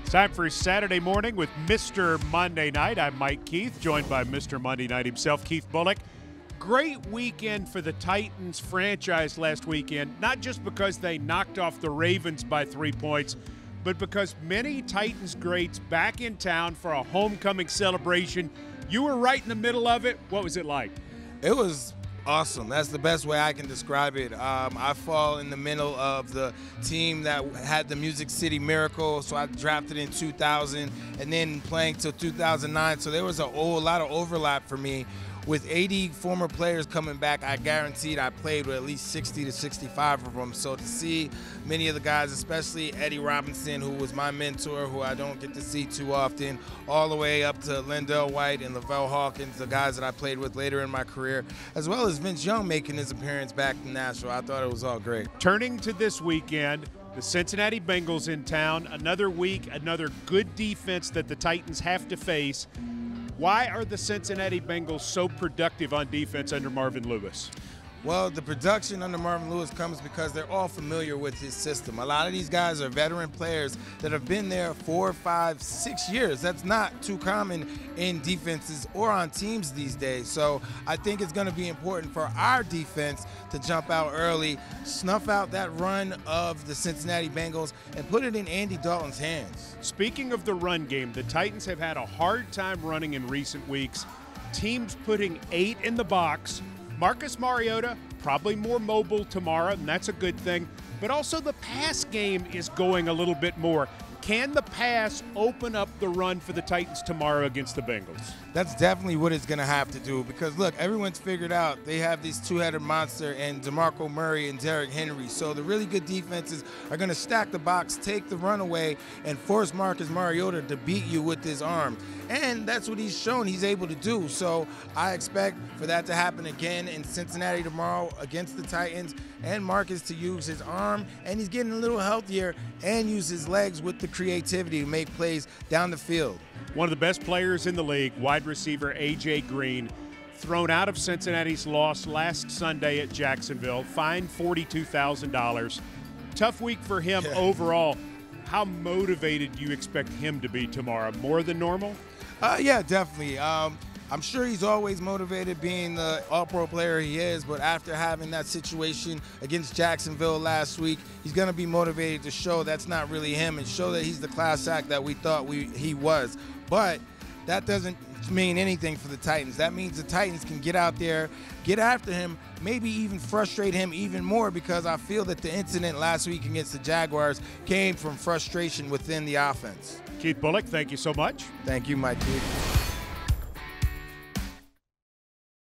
It's time for Saturday morning with Mr. Monday Night. I'm Mike Keith, joined by Mr. Monday Night himself, Keith Bulluck. Great weekend for the Titans franchise last weekend, not just because they knocked off the Ravens by 3 points, but because many Titans greats back in town for a homecoming celebration. You were right in the middle of it. What was it like? It was awesome. That's the best way I can describe it. I fall in the middle of the team that had the Music City Miracle, so I drafted in 2000 and then playing till 2009, so there was a lot of overlap for me. With 80 former players coming back, I guaranteed I played with at least 60 to 65 of them. So to see many of the guys, especially Eddie Robinson, who was my mentor, who I don't get to see too often, all the way up to Lindell White and Lavelle Hawkins, the guys that I played with later in my career, as well as Vince Young making his appearance back in Nashville. I thought it was all great. Turning to this weekend, the Cincinnati Bengals in town. Another week, another good defense that the Titans have to face. Why are the Cincinnati Bengals so productive on defense under Marvin Lewis? Well, the production under Marvin Lewis comes because they're all familiar with his system. A lot of these guys are veteran players that have been there 4, 5, 6 years. That's not too common in defenses or on teams these days. So I think it's going to be important for our defense to jump out early, snuff out that run of the Cincinnati Bengals, and put it in Andy Dalton's hands. Speaking of the run game, the Titans have had a hard time running in recent weeks. Teams putting 8 in the box. Marcus Mariota, probably more mobile tomorrow, and that's a good thing. But also the pass game is going a little bit more. Can the pass open up the run for the Titans tomorrow against the Bengals? That's definitely what it's going to have to do because, look, everyone's figured out they have these two-headed monster in DeMarco Murray and Derrick Henry. So the really good defenses are going to stack the box, take the run away, and force Marcus Mariota to beat you with his arm. And that's what he's shown he's able to do. So I expect for that to happen again in Cincinnati tomorrow against the Titans, and Marcus to use his arm, and he's getting a little healthier, and use his legs with the creativity to make plays down the field. One of the best players in the league, wide receiver A.J. Green, thrown out of Cincinnati's loss last Sunday at Jacksonville, fined $42,000. Tough week for him overall. How motivated do you expect him to be tomorrow? More than normal? Yeah, definitely. I'm sure he's always motivated being the all-pro player he is, but after having that situation against Jacksonville last week, he's going to be motivated to show that's not really him and show that he's the class act that we thought he was. But that doesn't mean anything for the Titans. That means the Titans can get out there, get after him, maybe even frustrate him even more, because I feel that the incident last week against the Jaguars came from frustration within the offense. Keith Bulluck, thank you so much. Thank you, Mike Keith.